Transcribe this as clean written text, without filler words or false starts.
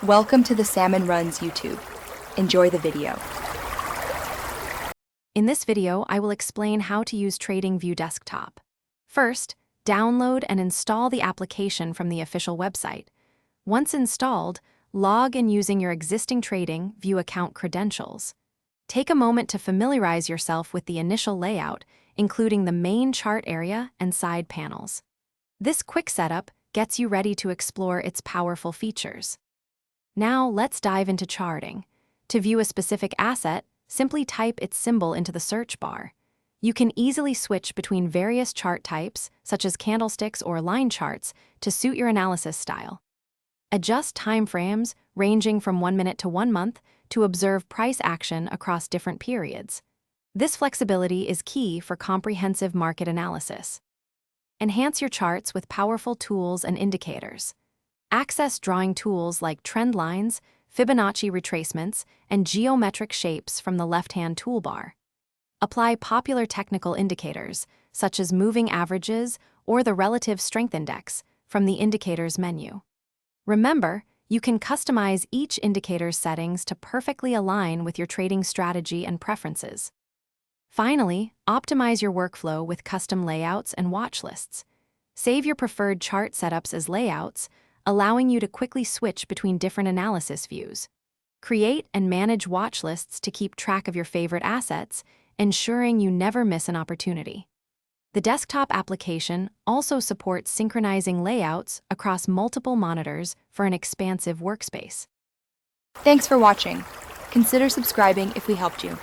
Welcome to the Salmon Runs YouTube. Enjoy the video. In this video, I will explain how to use TradingView Desktop. First, download and install the application from the official website. Once installed, log in using your existing TradingView account credentials. Take a moment to familiarize yourself with the initial layout, including the main chart area and side panels. This quick setup gets you ready to explore its powerful features. Now let's dive into charting. To view a specific asset, simply type its symbol into the search bar. You can easily switch between various chart types, such as candlesticks or line charts, to suit your analysis style. Adjust time frames ranging from 1 minute to 1 month to observe price action across different periods. This flexibility is key for comprehensive market analysis. Enhance your charts with powerful tools and indicators. Access drawing tools like trend lines, Fibonacci retracements, and geometric shapes from the left-hand toolbar. Apply popular technical indicators, such as moving averages or the relative strength index, from the indicators menu. Remember, you can customize each indicator's settings to perfectly align with your trading strategy and preferences. Finally, optimize your workflow with custom layouts and watch lists. Save your preferred chart setups as layouts, allowing you to quickly switch between different analysis views. Create and manage watch lists to keep track of your favorite assets, ensuring you never miss an opportunity. The desktop application also supports synchronizing layouts across multiple monitors for an expansive workspace. Thanks for watching. Consider subscribing if we helped you.